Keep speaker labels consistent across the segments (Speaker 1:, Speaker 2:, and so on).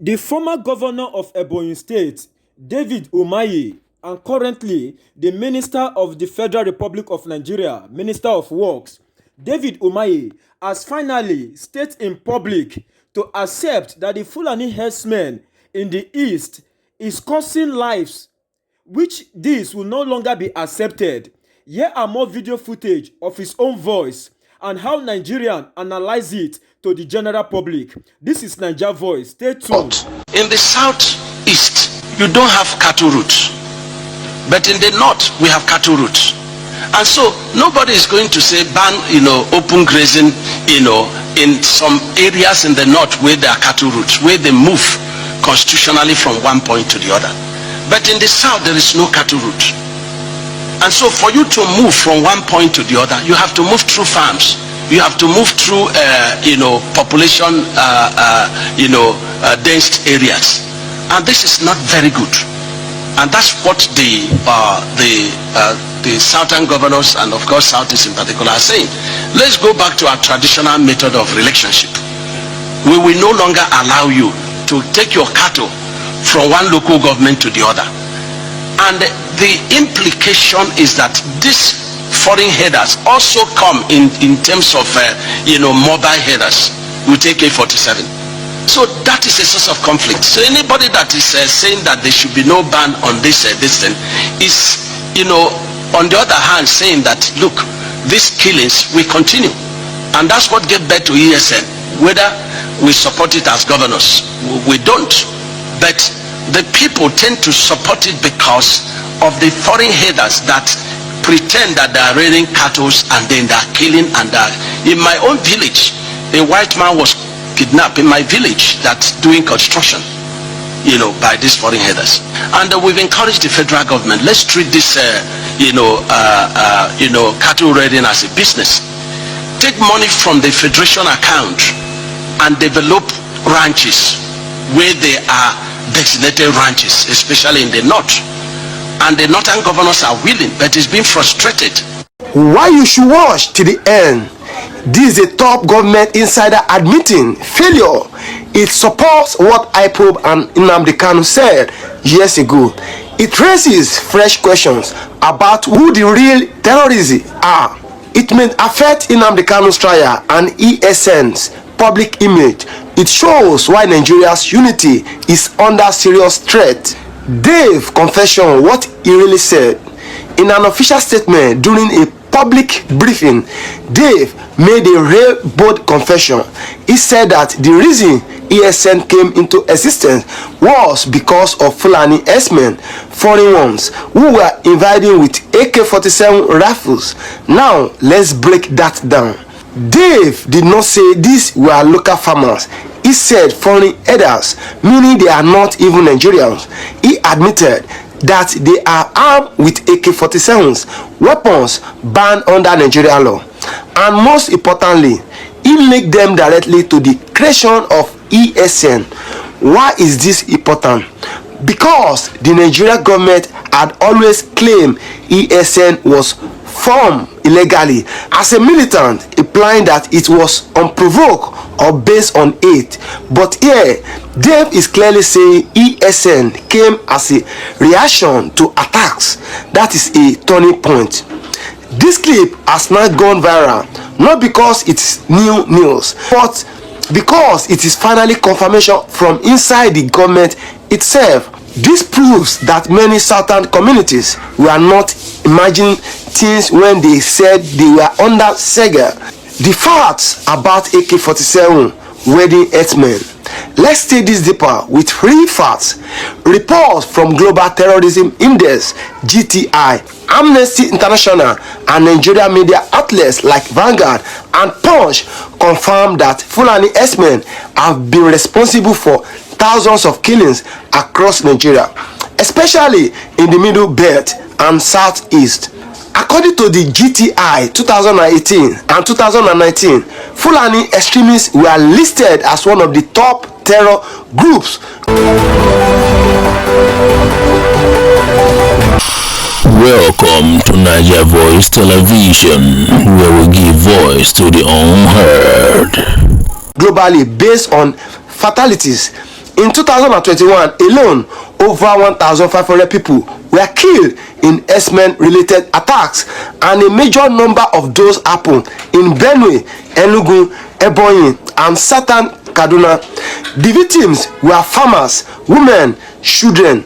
Speaker 1: The former governor of Ebonyi State, David Umahi, and currently the Minister of the Federal Republic of Nigeria, Minister of Works, David Umahi, has finally stated in public to accept that the Fulani herdsmen in the east is causing lives, which this will no longer be accepted. Here are more video footage of his own voice and how Nigerians analyze it to the general public. This is Niger Voice. Stay tuned.
Speaker 2: In the southeast, you don't have cattle routes, but in the north, we have cattle routes. And so nobody is going to say ban, open grazing, in some areas in the north where there are cattle routes, where they move constitutionally from one point to the other. But in the south, there is no cattle route. And so for you to move from one point to the other, you have to move through farms. You have to move through, population, dense areas. And this is not very good. And that's what the southern governors and of course Southeast in particular are saying. Let's go back to our traditional method of relationship. We will no longer allow you to take your cattle from one local government to the other. And the implication is that these foreign headers also come in terms of mobile headers who take A47. So that is a source of conflict. So anybody that is saying that there should be no ban on this thing is on the other hand saying that look, these killings will continue, and that's what gave birth to ESN. Whether we support it as governors, we don't, but the people tend to support it because of the foreign headers that pretend that they are rearing cattle and then they are killing. And in my own village, a white man was kidnapped in my village that's doing construction, by these foreign headers. And we've encouraged the federal government, let's treat this cattle rearing as a business. Take money from the federation account and develop ranches where they are designated ranches, especially in the north. And the northern governors are willing, but it's being frustrated.
Speaker 3: Why you should watch to the end? This is a top government insider admitting failure. It supports what IPOB and Nnamdi Kalu said years ago. It raises fresh questions about who the real terrorists are. It may affect Nnamdi Kalu's trial and ESN's public image. It shows why Nigeria's unity is under serious threat. Dave confession what he really said. In an official statement during a public briefing, Dave made a real bold confession. He said that the reason ESN came into existence was because of Fulani herdsmen, foreign ones, who were invading with AK-47 rifles. Now let's break that down. Dave did not say these were local farmers. He said foreign herders, meaning they are not even Nigerians. He admitted that they are armed with AK-47s, weapons banned under Nigerian law. And most importantly, he linked them directly to the creation of ESN. Why is this important? Because the Nigerian government had always claimed ESN was formed illegally as a militant, implying that it was unprovoked or based on hate. But here, Dave is clearly saying ESN came as a reaction to attacks. That is a turning point. This clip has now gone viral, not because it's new news, but because it is finally confirmation from inside the government itself. This proves that many southern communities were not imagining things when they said they were under Sega. The facts about AK-47 wedding herdsmen. Let's take this deeper with 3 facts. Reports from Global Terrorism Index (GTI), Amnesty International, and Nigerian media outlets like Vanguard and Punch confirm that Fulani herdsmen have been responsible for thousands of killings across Nigeria, especially in the Middle Belt and Southeast. According to the GTI 2018 and 2019, Fulani extremists were listed as one of the top terror groups.
Speaker 4: Welcome to Niger Voice Television, where we give voice to the unheard.
Speaker 3: Globally, based on fatalities, In 2021 alone, over 1,500 people were killed in herdsmen related attacks, and a major number of those happened in Benue, Enugu, Ebonyi, and southern Kaduna. The victims were farmers, women, children.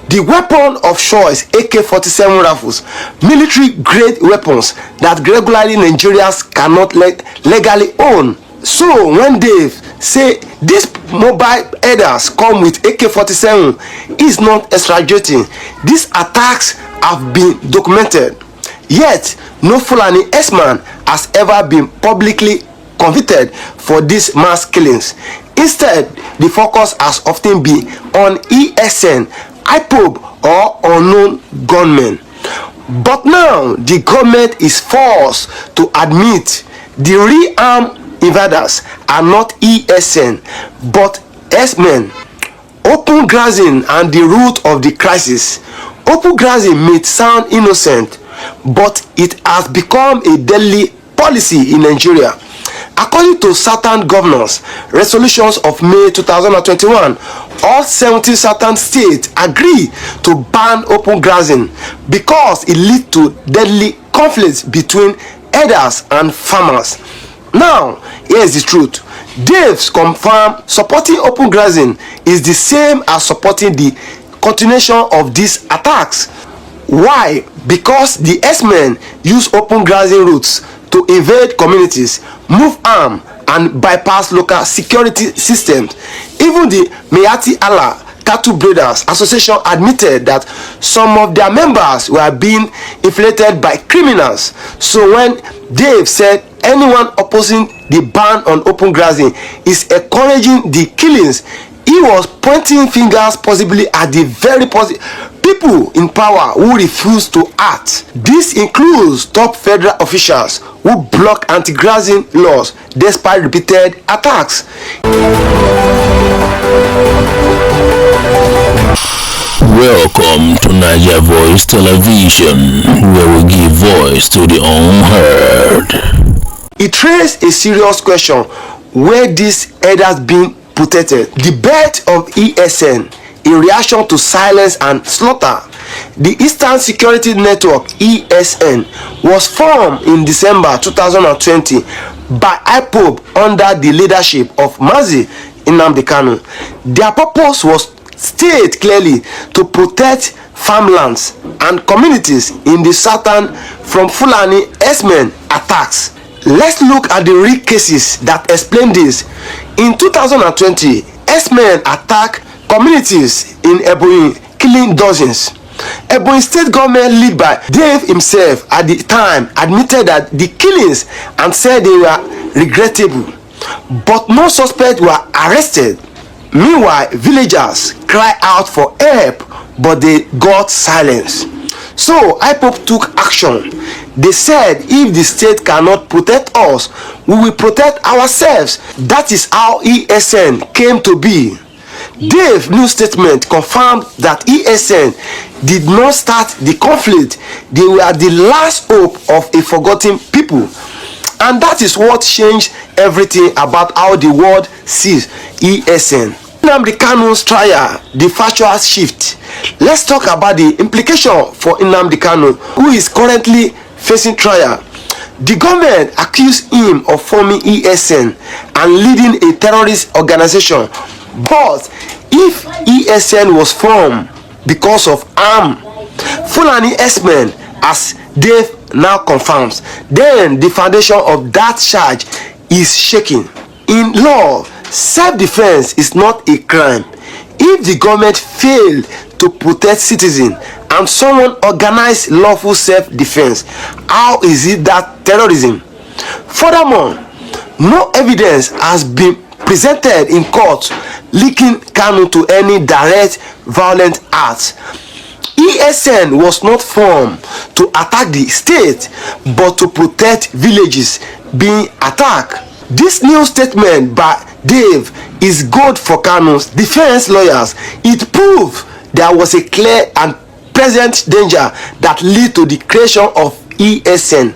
Speaker 3: The weapon of choice, AK-47 rifles, military-grade weapons that regularly Nigerians cannot legally own. So when Dave say these mobile herders come with AK-47 is not exaggerating. These attacks have been documented. Yet no Fulani herdsman has ever been publicly convicted for these mass killings. Instead, the focus has often been on ESN, IPOB, or unknown gunmen. But now the government is forced to admit the real armed invaders are not ESN but herdsmen. Open grazing and the root of the crisis. Open grazing may sound innocent, but it has become a deadly policy in Nigeria. According to certain governors' resolutions of May 2021, all 70 southern states agree to ban open grazing because it leads to deadly conflicts between herders and farmers. Now, here's the truth. Dave's confirmed supporting open grazing is the same as supporting the continuation of these attacks. Why? Because the herdsmen use open grazing routes to invade communities, move arms, and bypass local security systems. Even the Mayati Allah Cattle Breeders Association admitted that some of their members were being infiltrated by criminals. So when Dave said anyone opposing the ban on open grazing is encouraging the killings, he was pointing fingers possibly at the very people in power who refuse to act. This includes top federal officials who block anti-grazing laws despite repeated attacks.
Speaker 4: Welcome to Niger Voice Television, where we give voice to the unheard.
Speaker 3: It raised a serious question where this herders being protected. The birth of ESN in reaction to silence and slaughter. The Eastern Security Network ESN was formed in December 2020 by IPOB under the leadership of Mazi Nnamdi Kalu. Their purpose was stated clearly to protect farmlands and communities in the southern from Fulani herdsmen attacks. Let's look at the real cases that explain this. In 2020, herdsmen attacked communities in Ebonyi, killing dozens. Ebonyi state government led by Dave himself at the time admitted that the killings and said they were regrettable, but no suspects were arrested. Meanwhile, villagers cried out for help, but they got silence. So IPOB took action. They said if the state cannot protect us, we will protect ourselves. That is how ESN came to be. Dave's new statement confirmed that ESN did not start the conflict. They were the last hope of a forgotten people. And that is what changed everything about how the world sees ESN. Nnamdi Kalu's trial, the factual shift. Let's talk about the implication for Nnamdi Kalu, who is currently facing trial. The government accused him of forming ESN and leading a terrorist organization. But if ESN was formed because of armed Fulani herdsmen, as Dave now confirms, then the foundation of that charge is shaking. In law, self-defense is not a crime. If the government failed to protect citizens and someone organized lawful self-defense, how is it that terrorism? Furthermore, no evidence has been presented in court linking Kalu to any direct violent acts. ESN was not formed to attack the state, but to protect villages being attacked. This new statement by Dave is good for Kalu's defense lawyers. It proves there was a clear and present danger that led to the creation of ESN.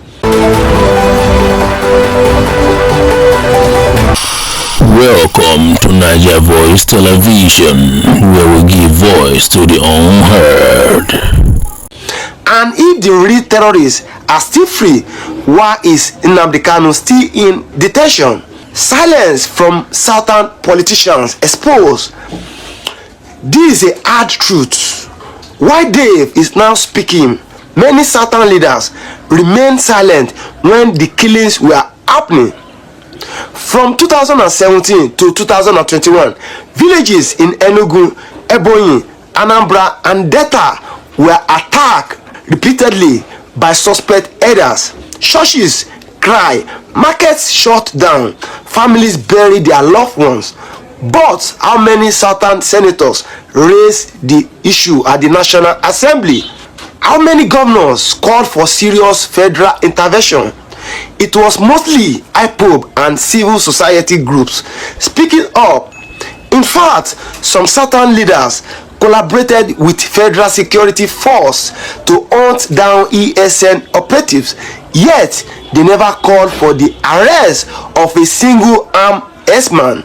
Speaker 4: Welcome to Niger Voice Television, where we give voice to the unheard.
Speaker 3: And if the real terrorists are still free, why is Nnamdi Kalu still in detention? Silence from southern politicians exposed. This is a hard truth. Why Dave is now speaking, many southern leaders remained silent when the killings were happening. From 2017 to 2021, villages in Enugu, Ebonyi, Anambra, and Delta were attacked repeatedly by suspect herders. Churches cry, markets shut down, families bury their loved ones. But how many southern senators raised the issue at the National Assembly? How many governors called for serious federal intervention? It was mostly IPOB and civil society groups speaking up. In fact, some southern leaders collaborated with federal security force to hunt down ESN operatives, yet they never called for the arrest of a single armed herdsman.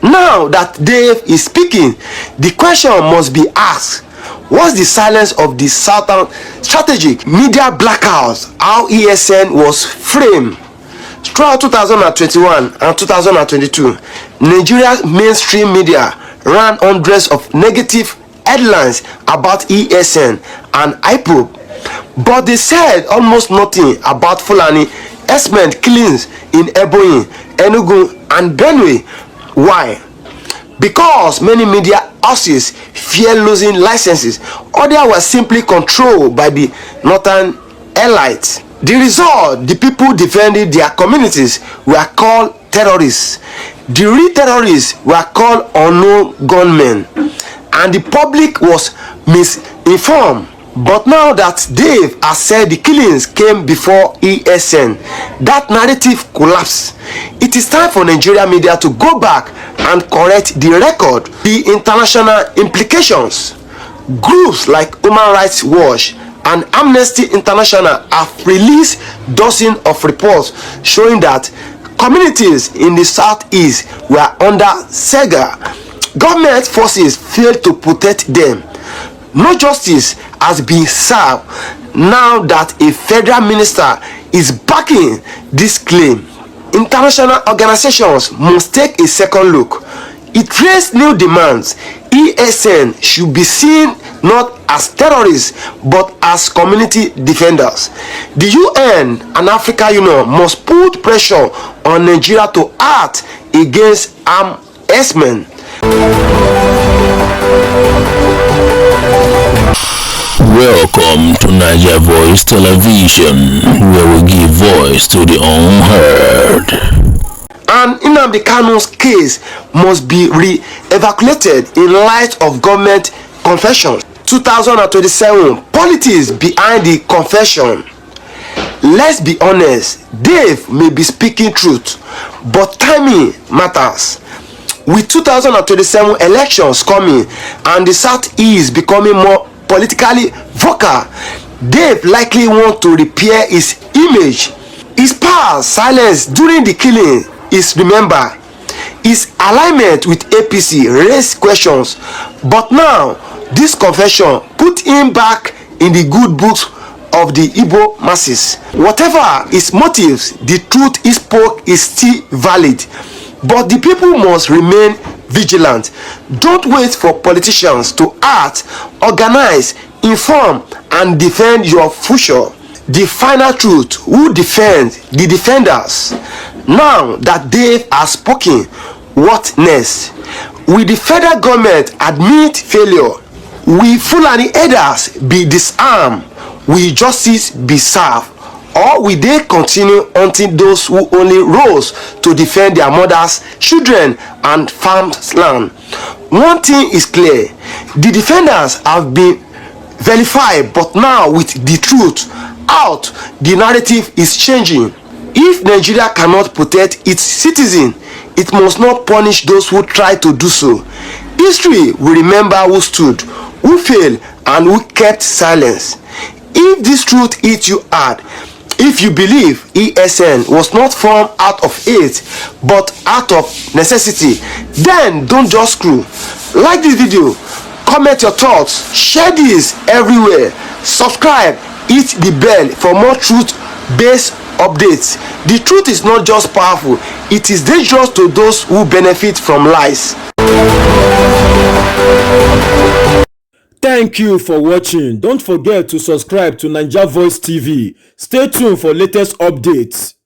Speaker 3: Now that Dave is speaking, the question must be asked: what's the silence of the southern strategic media blackouts? How ESN was framed? Throughout 2021 and 2022, Nigeria's mainstream media ran hundreds of negative headlines about ESN and IPOB, but they said almost nothing about Fulani herdsmen killings in Ebonyi, Enugu, and Benue. Why? Because many media houses fear losing licenses, others were simply controlled by the northern elites. The result, the people defending their communities were called terrorists. The real terrorists were called unknown gunmen, and the public was misinformed. But now that Dave has said the killings came before ESN, that narrative collapsed. It is time for Nigerian media to go back and correct the record. The international implications. Groups like Human Rights Watch and Amnesty International have released dozens of reports showing that communities in the southeast were under Sega. Government forces failed to protect them. No justice has been served now that a federal minister is backing this claim. International organizations must take a second look. It raised new demands. ESN should be seen not as terrorists but as community defenders. The UN and African Union must put pressure on Nigeria to act against armed herdsmen.
Speaker 4: Welcome to Niger Voice Television, where we give voice to the unheard.
Speaker 3: And Nnamdi Kalu's case must be re-evaluated in light of government confessions. 2027, politics behind the confession. Let's be honest, Dave may be speaking truth, but timing matters. With 2027 elections coming and the Southeast becoming more politically vocal, Dave likely want to repair his image. His past silence during the killing is remembered. His alignment with APC raised questions, but now this confession put him back in the good books of the Igbo masses. Whatever his motives, the truth he spoke is still valid, but the people must remain vigilant. Don't wait for politicians to act, organize, inform, and defend your future. The final truth: who defends the defenders? Now that Dave has spoken, what next? Will the federal government admit failure? Will Fulani herders be disarmed? Will justice be served? Or will they continue hunting those who only rose to defend their mothers, children, and farmland? One thing is clear: the defenders have been verified, but now with the truth out, the narrative is changing. If Nigeria cannot protect its citizens, it must not punish those who try to do so. History will remember who stood, who failed, and who kept silence. If this truth hits you hard, If you believe ESN was not formed out of hate but out of necessity, then don't just screw. Like this video, comment your thoughts, share this everywhere, subscribe, hit the bell for more truth-based updates. The truth is not just powerful, it is dangerous to those who benefit from lies.
Speaker 1: Thank you for watching. Don't forget to subscribe to Naija Voice TV. Stay tuned for latest updates.